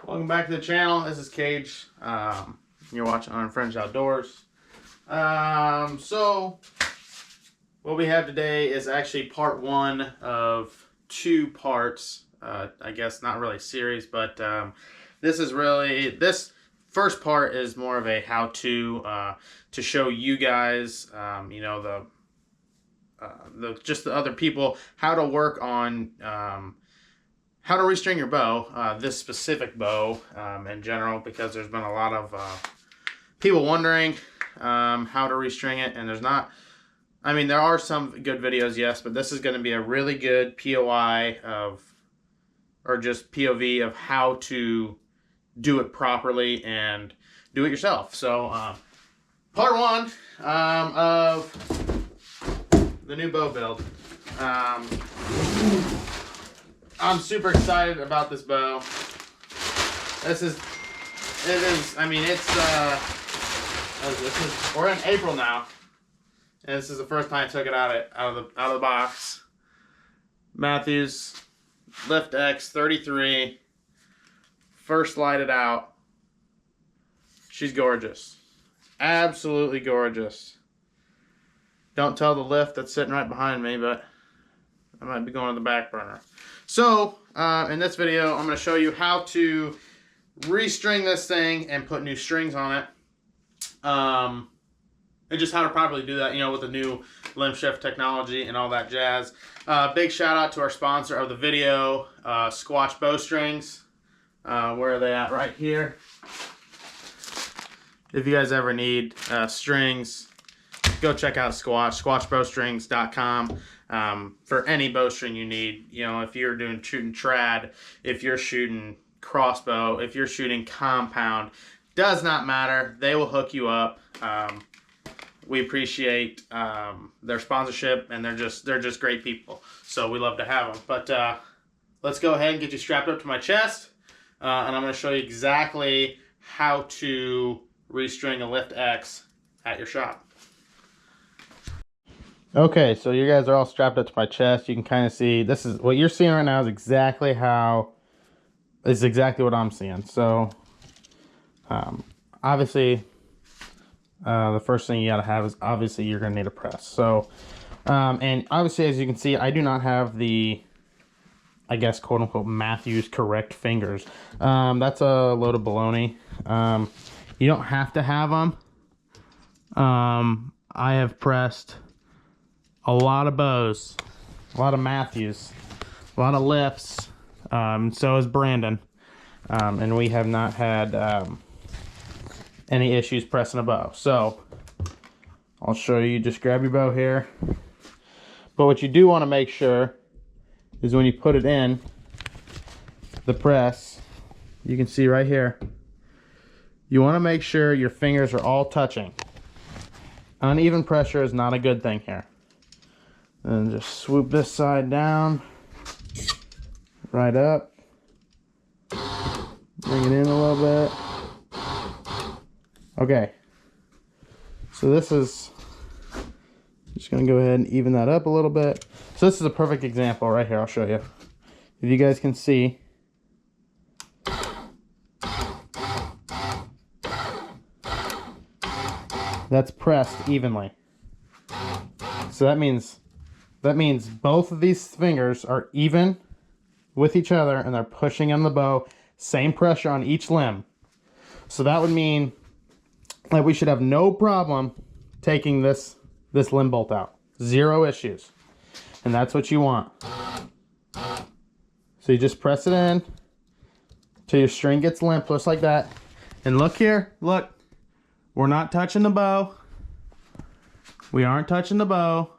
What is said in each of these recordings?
Welcome back to the channel. This is Kage. You're watching Unfringed Outdoors. So what we have today is actually part one of 2 parts. I guess not really series, but this first part is more of a how-to to show you guys, you know, just the other people how to work on how to restring your bow, this specific bow in general, because there's been a lot of people wondering how to restring it, and there's not, I mean, there are some good videos, yes, but this is going to be a really good POI of, or just POV of how to do it properly and do it yourself. So part one of the new bow build. I'm super excited about this bow. I mean, we're in April now, and this is the first time I took it out of the box. Mathews Lift X 33, first lighted out. She's gorgeous, absolutely gorgeous. Don't tell the lift that's sitting right behind me, but I might be going to the back burner. So, in this video, I'm going to show you how to restring this thing and put new strings on it. And just how to properly do that, you know, with the new limb shift technology and all that jazz. Big shout out to our sponsor of the video, Squatch BowStrings. Where are they at? Right here. If you guys ever need strings, go check out Squatch, squatchbowstrings.com. For any bowstring you need, you know, if you're shooting trad, if you're shooting crossbow, if you're shooting compound, does not matter. They will hook you up. We appreciate their sponsorship, and they're just great people. So we love to have them. But let's go ahead and get you strapped up to my chest, and I'm going to show you exactly how to restring a Lift X at your shop. Okay, so you guys are all strapped up to my chest. You can kind of see, this is what you're seeing right now is exactly what I'm seeing. So obviously the first thing you got to have is obviously you're going to need a press. So and obviously, as you can see, I do not have the, I guess, quote unquote Mathews correct fingers. That's a load of baloney. You don't have to have them. I have pressed a lot of bows, a lot of Mathews, a lot of lifts, so is Brandon, and we have not had any issues pressing a bow. So I'll show you. Just grab your bow here, but what you do want to make sure is when you put it in the press, you can see right here, you want to make sure your fingers are all touching. Uneven pressure is not a good thing here. And just swoop this side down, right up, bring it in a little bit. Okay, so this is, just gonna go ahead and even that up a little bit. So this is a perfect example right here. I'll show you. If you guys can see, that's pressed evenly. So that means both of these fingers are even with each other, and they're pushing on the bow, same pressure on each limb. So that would mean like we should have no problem taking this limb bolt out. Zero issues. And that's what you want. So you just press it in till your string gets limp, just like that. And look here, look. We're not touching the bow. We aren't touching the bow.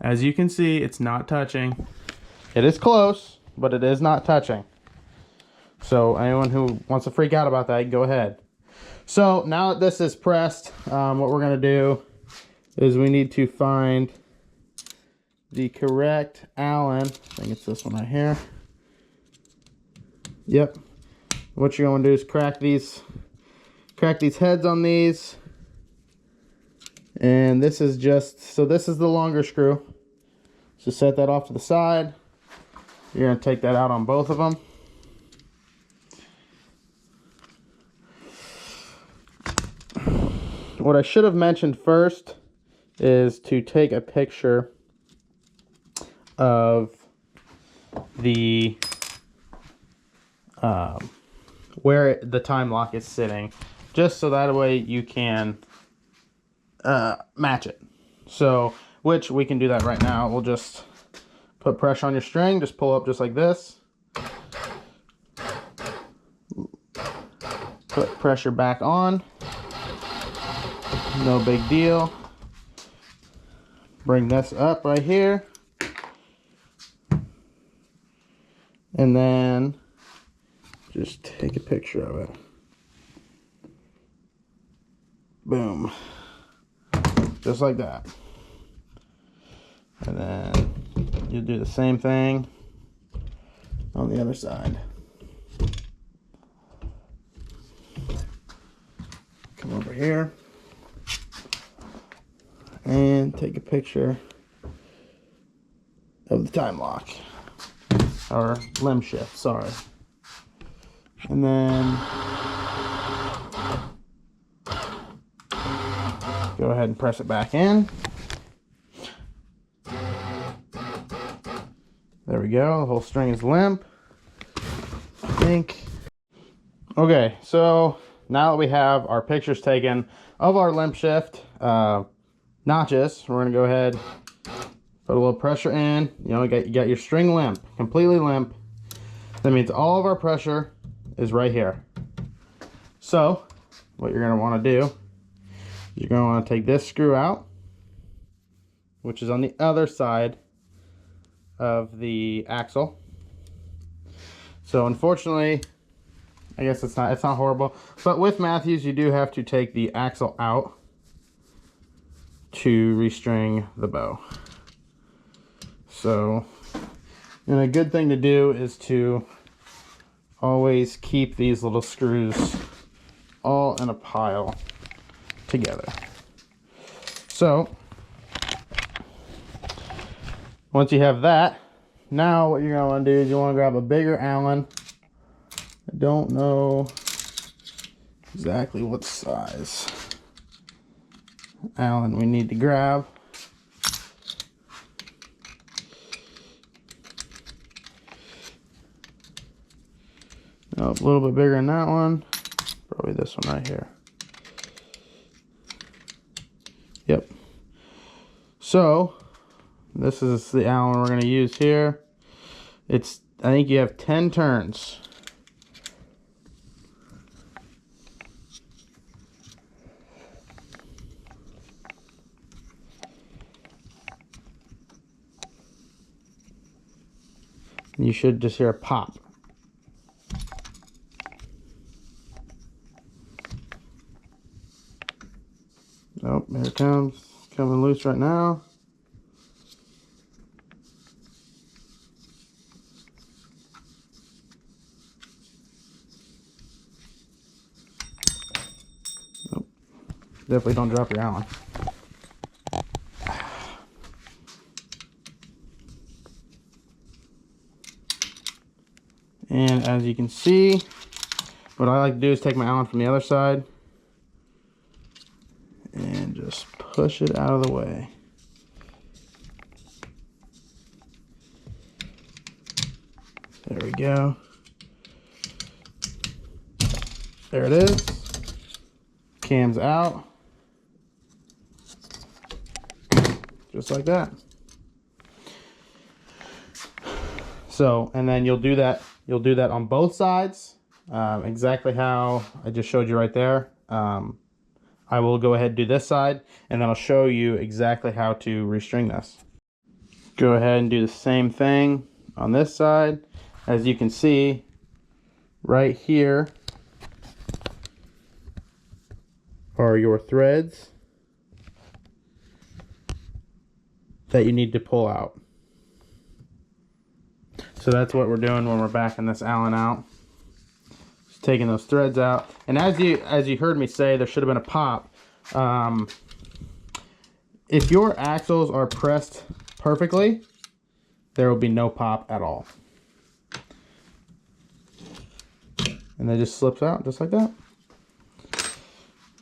As you can see, it's not touching. It is close, but it is not touching. So anyone who wants to freak out about that, go ahead. So now that this is pressed, what we're going to do is we need to find the correct Allen. I think it's this one right here. Yep. What you're going to do is crack these heads on these. And this is just, so this is the longer screw. So set that off to the side. You're going to take that out on both of them. what I should have mentioned first is to take a picture of the where the time lock is sitting, just so that way you can match it. So, which we can do that right now. We'll just put pressure on your string, just pull up just like this. Put pressure back on. No big deal. Bring this up right here. And then just take a picture of it. Boom. Just like that. And then you do the same thing on the other side. Come over here and take a picture of the time lock, or limb shift, sorry. And then go ahead and press it back in. There we go, the whole string is limp, I think. Okay, so now that we have our pictures taken of our limb shift notches, we're gonna go ahead, put a little pressure in. You know, you got your string limp, completely limp. That means all of our pressure is right here. So what you're gonna wanna do, you're gonna wanna take this screw out, which is on the other side of the axle. So unfortunately, I guess it's not horrible, but with Mathews you do have to take the axle out to restring the bow. So, and a good thing to do is to always keep these little screws all in a pile together. So once you have that, now what you're going to want to do is you want to grab a bigger Allen. I don't know exactly what size Allen we need to grab. Oh, a little bit bigger than that one. Probably this one right here. Yep. So this is the Allen we're going to use here. I think you have 10 turns. You should just hear a pop. Oh, here it comes. Coming loose right now. Nope. Definitely don't drop your Allen. And as you can see, what I like to do is take my Allen from the other side and just push it out of the way. There we go. There it is. Cam's out. Just like that. So, and then you'll do that on both sides, exactly how I just showed you right there. I will go ahead and do this side, and then I'll show you exactly how to restring this. Go ahead and do the same thing on this side. As you can see, right here are your threads that you need to pull out. So that's what we're doing when we're backing this Allen out. Just taking those threads out. And as you heard me say, there should have been a pop. If your axles are pressed perfectly, there will be no pop at all. And they just slips out just like that.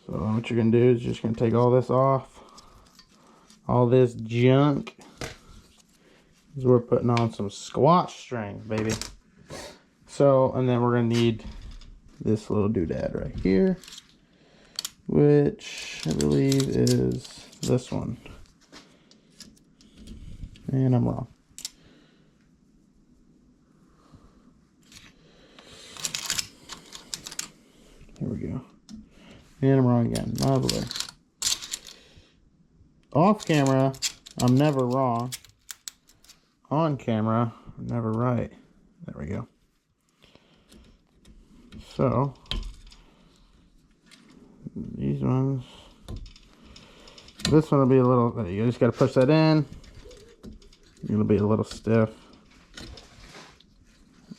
So what you're gonna do is you're just gonna take all this off, all this junk. Because we're putting on some Squatch string, baby. So, and then we're gonna need this little doodad right here, which I believe is this one. And I'm wrong. Here we go. And I'm wrong again. Lovely. Off camera, I'm never wrong. On camera, I'm never right. There we go. So, these ones, this one will be a little, you just got to push that in. It'll be a little stiff.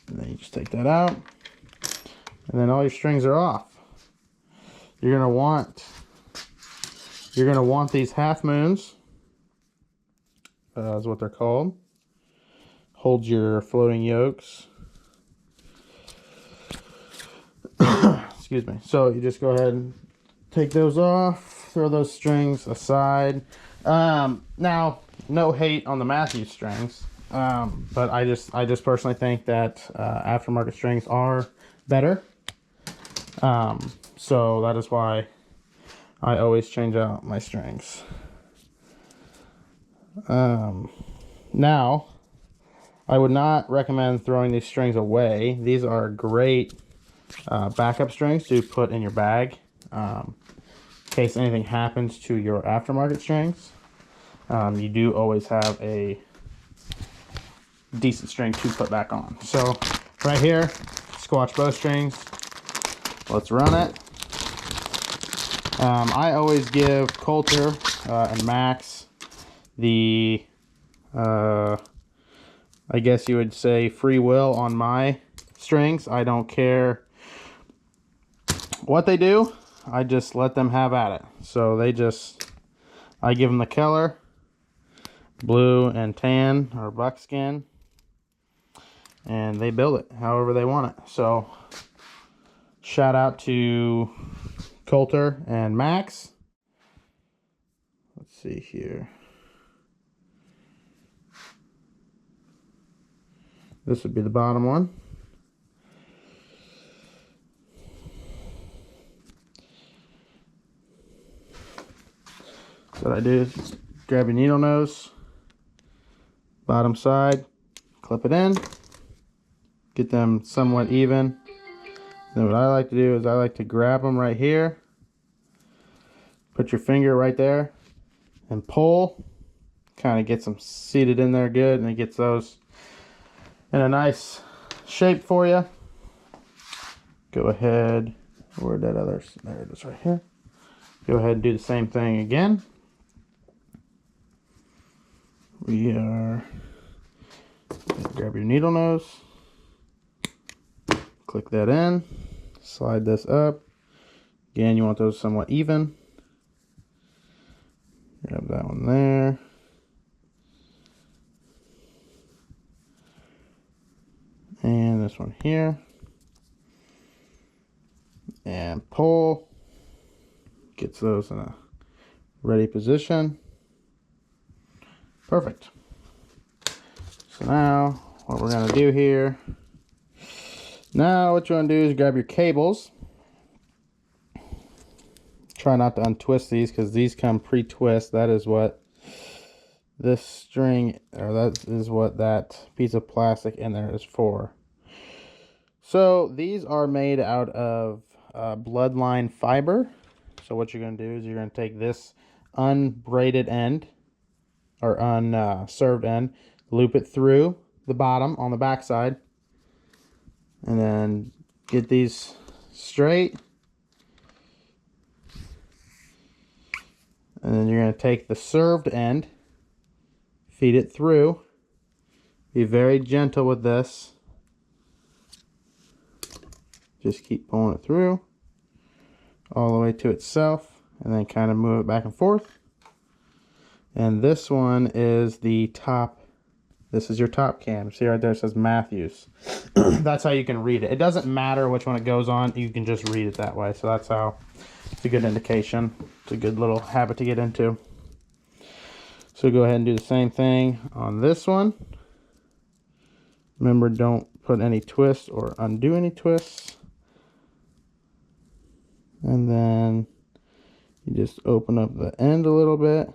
And then you just take that out. And then all your strings are off. You're gonna want these half moons, is what they're called. Hold your floating yokes. Excuse me. So you just go ahead and take those off, throw those strings aside. Now, no hate on the Mathews strings, but I just personally think that aftermarket strings are better. So that is why I always change out my strings. Now, I would not recommend throwing these strings away. These are great backup strings to put in your bag in case anything happens to your aftermarket strings. You do always have a decent string to put back on. So right here, Squatch BowStrings. Let's run it. I always give Coulter and Max the, I guess you would say, free will on my strings. I don't care what they do. I just let them have at it. So I give them the color, blue and tan or buckskin, and they build it however they want it. So shout out to Coulter and Max. Let's see here. This would be the bottom one. So what I do is grab your needle nose, bottom side, clip it in, get them somewhat even. Then what I like to do is I like to grab them right here, put your finger right there, and pull. Kind of gets them seated in there good, and it gets those in a nice shape for you. Go ahead, where'd that other, there it is right here. Go ahead and do the same thing again. Grab your needle nose, click that in, slide this up. Again, you want those somewhat even. Grab that one there. And this one here. And pull. Gets those in a ready position. Perfect. So now, what we're going to do here. Now, what you want to do is grab your cables. Try not to untwist these because these come pre-twist. That is what this string, or that is what that piece of plastic in there is for. So these are made out of bloodline fiber. So what you're going to do is you're going to take this unbraided end, or unserved end, loop it through the bottom on the back side, and then get these straight. And then you're going to take the served end, feed it through. Be very gentle with this. Just keep pulling it through all the way to itself, and then kind of move it back and forth. And this one is the top. This is your top cam. See right there, it says Mathews. That's how you can read it. It doesn't matter which one it goes on. You can just read it that way. So that's how It's a good indication. It's a good little habit to get into. So go ahead and do the same thing on this one. Remember, don't put any twists or undo any twists. And then you just open up the end a little bit,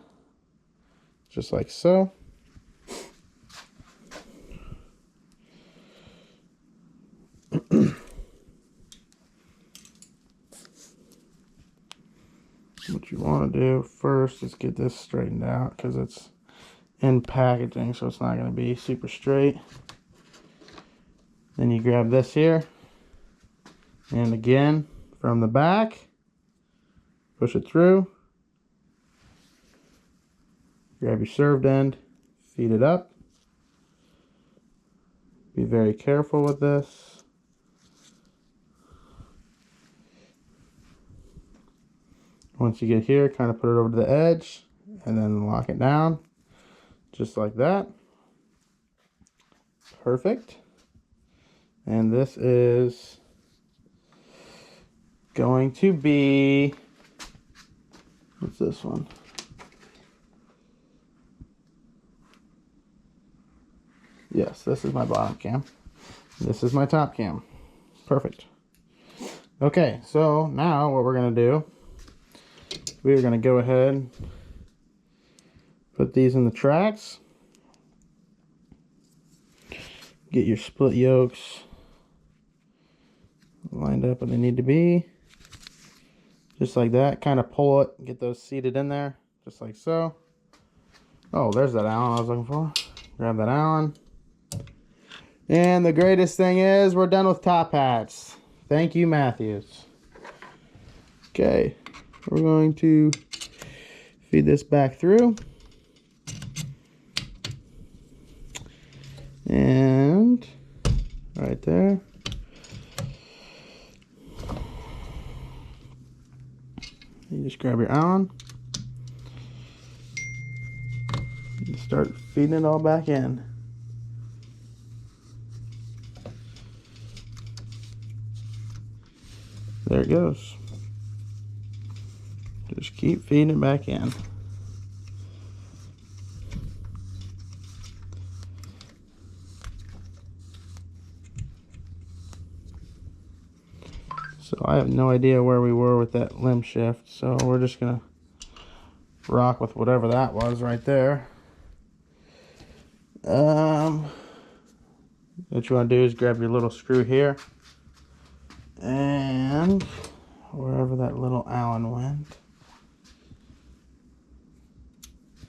just like so. What you want to do first is get this straightened out because it's in packaging, so it's not going to be super straight. Then you grab this here, and again from the back, push it through, grab your served end, feed it up. Be very careful with this. Once you get here, kind of put it over to the edge and then lock it down just like that. Perfect. And this is going to be, what's this one? Yes, this is my bottom cam. This is my top cam. Perfect. Okay, so now what we're going to do, we are going to go ahead, put these in the tracks, get your split yokes lined up where they need to be, just like that. Kind of pull it, get those seated in there, just like so. Oh, there's that Allen I was looking for. Grab that Allen. And the greatest thing is we're done with top hats. Thank you, Mathews. Okay. We're going to feed this back through. And right there. You just grab your Allen. And start feeding it all back in. There it goes. Just keep feeding it back in. So I have no idea where we were with that limb shift, so we're just gonna rock with whatever that was right there. What you want to do is grab your little screw here, and wherever that little Allen went,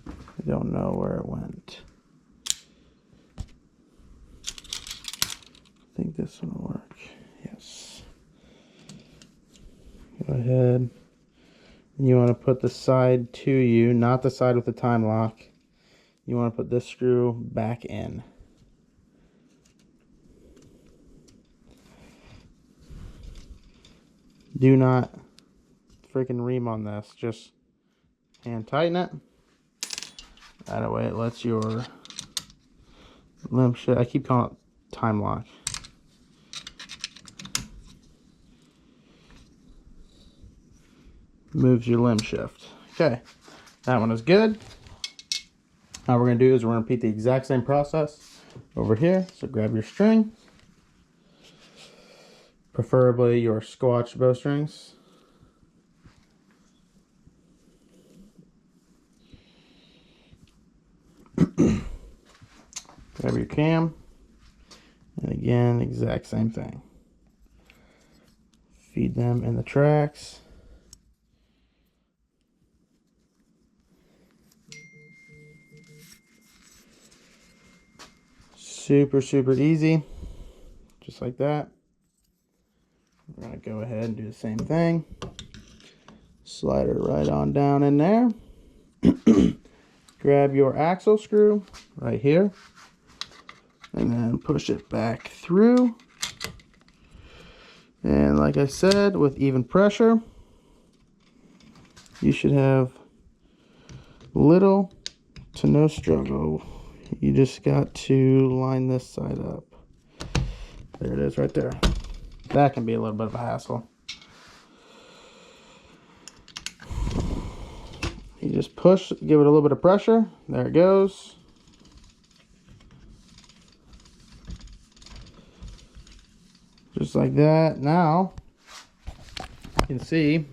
I don't know where it went. I think this one will work. Yes. Go ahead. And you want to put the side to you, not the side with the time lock. You want to put this screw back in. Do not freaking ream on this. Just hand tighten it. That way it lets your limb shift. I keep calling it time lock. Moves your limb shift. Okay, that one is good. Now what we're going to do is we're going to repeat the exact same process over here. So grab your string, preferably your Squatch BowStrings. Grab your cam, and again, exact same thing. Feed them in the tracks. Super, super easy, just like that. We're going to go ahead and do the same thing. Slide it right on down in there. Grab your axle screw right here, and then push it back through. And like I said, with even pressure, you should have little to no struggle. You just got to line this side up. There it is right there. That can be a little bit of a hassle. push, give it a little bit of pressure. There it goes. Just like that. Now, you can see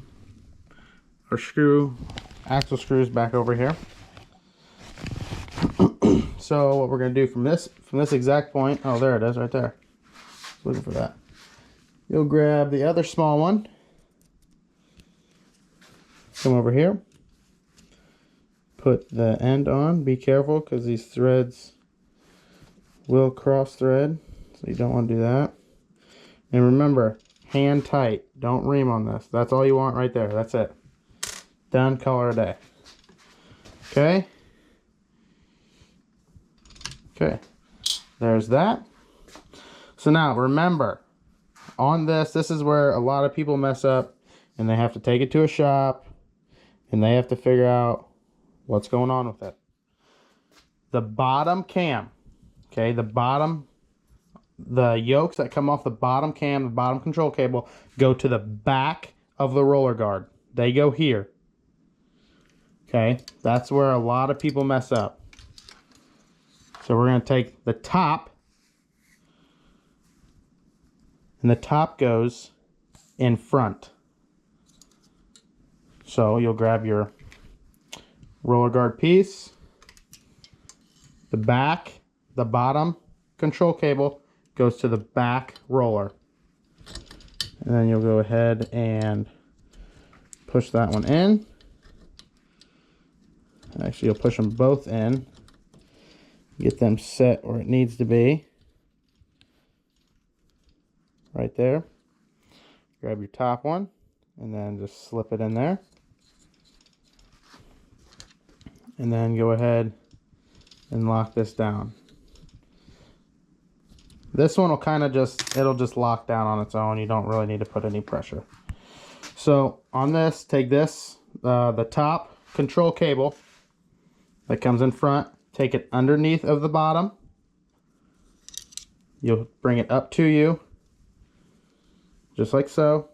our axle screws back over here. So what we're going to do from this exact point, oh, there it is right there. Looking for that. You'll grab the other small one. Come over here. Put the end on. Be careful because these threads will cross thread. So you don't want to do that. And remember, hand tight. Don't ream on this. That's all you want right there. That's it. Done. Call it a day. Okay. Okay. There's that. So now remember, on this is where a lot of people mess up, and they have to take it to a shop and they have to figure out what's going on with it. The bottom cam, okay, the yokes that come off the bottom cam, the bottom control cable, go to the back of the roller guard. They go here. Okay, that's where a lot of people mess up. So we're going to take the top, and the top goes in front. So you'll grab your roller guard piece, the back, the bottom control cable goes to the back roller. And then you'll go ahead and push that one in. Actually, you'll push them both in. Get them set where it needs to be. Right there. Grab your top one and then just slip it in there. And then go ahead and lock this down. This one will kind of it'll just lock down on its own. You don't really need to put any pressure. So on this, take this, the top control cable that comes in front, take it underneath of the bottom. You'll bring it up to you, just like so.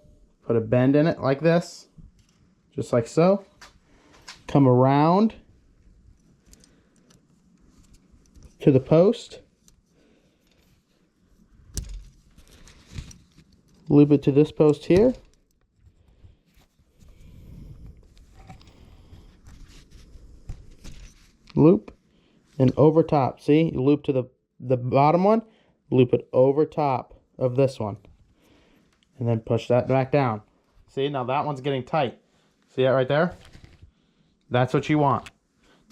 Put a bend in it like this, just like so. Come around to the post. Loop it to this post here. Loop and over top. See, you loop to the bottom one, loop it over top of this one, and then push that back down. See, now that one's getting tight. See that right there? That's what you want.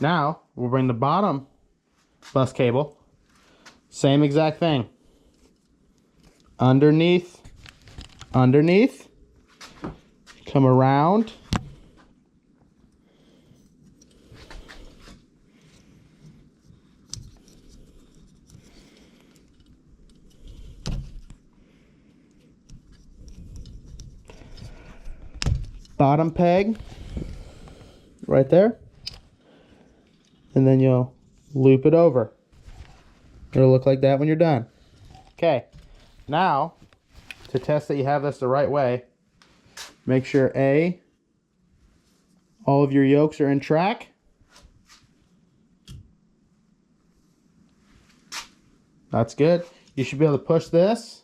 Now we'll bring the bottom bus cable, same exact thing, underneath, come around, bottom peg right there, and then you'll loop it over. It'll look like that when you're done. Okay, now to test that you have this the right way, make sure all of your yokes are in track. That's good. You should be able to push this,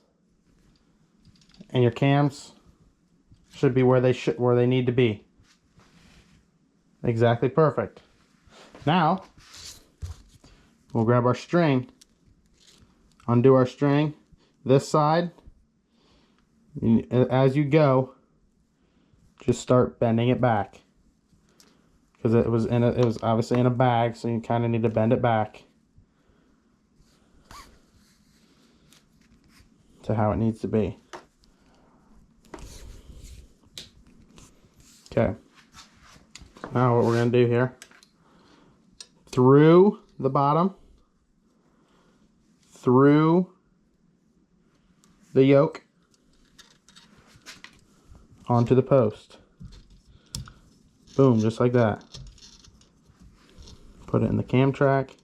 and your cams should be where they need to be. Exactly perfect. Now we'll grab our string, undo our string, this side. As you go, just start bending it back, because it was obviously in a bag, so you kind of need to bend it back to how it needs to be. Okay, now what we're going to do here, through the bottom, through the yoke, onto the post. Boom, just like that. Put it in the cam track.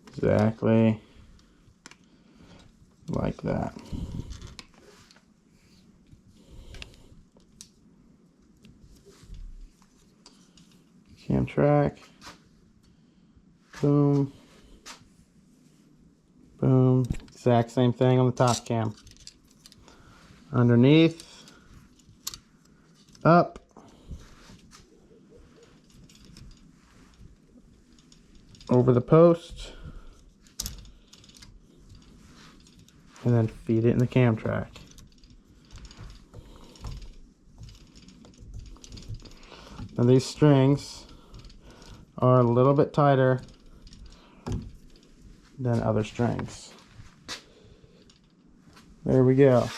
Exactly like that. Cam track. Boom. Boom. Exact same thing on the top cam. Underneath. Up. Over the post. And then feed it in the cam track. Now these strings are a little bit tighter than other strings. There we go.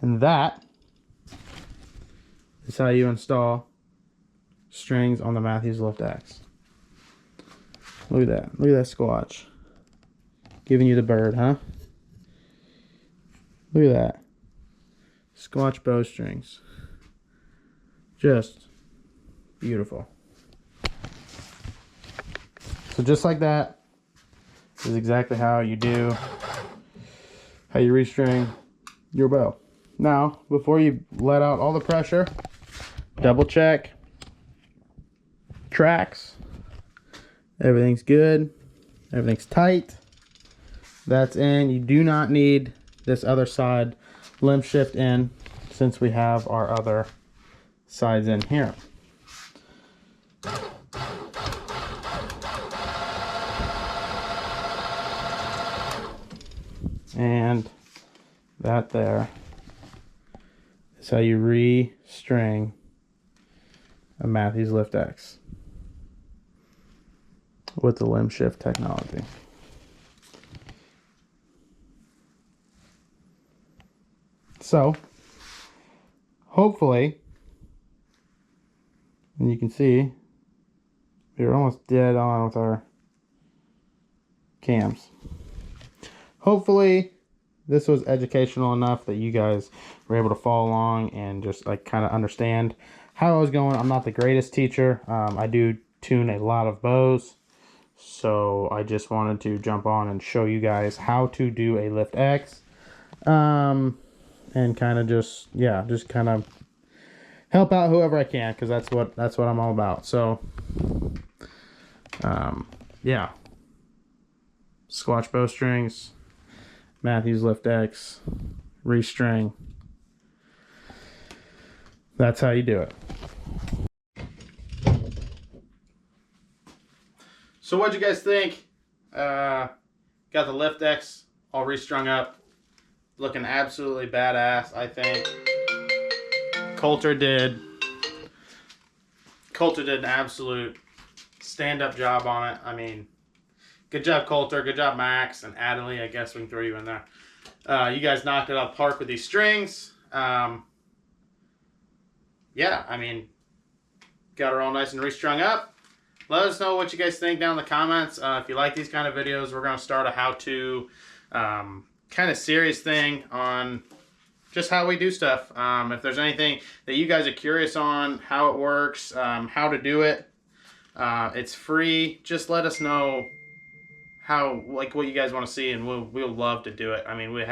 And that is how you install strings on the Mathews Lift X. Look at that. Look at that Squatch. Giving you the bird, huh? Look at that. Squatch BowStrings. Just beautiful. So just like that, this is exactly how you restring your bow. Now, before you let out all the pressure, double check tracks. Everything's good. Everything's tight. That's in. You do not need this other side limb shift in, since we have our other sides in here. And that there is how you restring a Mathews Lift X with the limb shift technology. So, hopefully, and you can see, we're almost dead on with our cams. Hopefully, this was educational enough that you guys were able to follow along and just like kind of understand how I was going. I'm not the greatest teacher. I do tune a lot of bows, so I just wanted to jump on and show you guys how to do a Lift X. And kind of just kind of help out whoever I can, because that's what I'm all about. So yeah, Squatch BowStrings, Mathews Lift X, Restring. That's how you do it. So what'd you guys think? Got the Lift X all restrung up. Looking absolutely badass, I think. Coulter did an absolute stand-up job on it. I mean, good job, Coulter. Good job, Max and Adley. I guess we can throw you in there. You guys knocked it out of the park with these strings. Yeah, I mean, got her all nice and restrung up. Let us know what you guys think down in the comments. If you like these kind of videos, we're going to start a how-to kind of serious thing on just how we do stuff. If there's anything that you guys are curious on, how it works, how to do it, it's free. Just let us know how, like, what you guys want to see, and we'll love to do it. I mean, we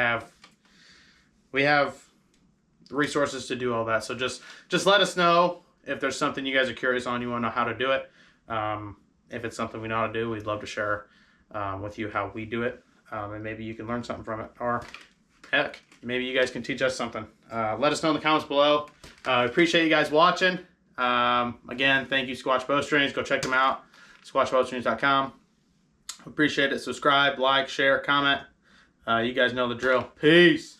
have resources to do all that. So just let us know if there's something you guys are curious on, you want to know how to do it. If it's something we know how to do, we'd love to share with you how we do it. And maybe you can learn something from it, or heck, maybe you guys can teach us something. Let us know in the comments below. Appreciate you guys watching. Again, thank you, Squatch BowStrings. Go check them out, squatchbowstrings.com. Appreciate it. Subscribe, like, share, comment. You guys know the drill. Peace.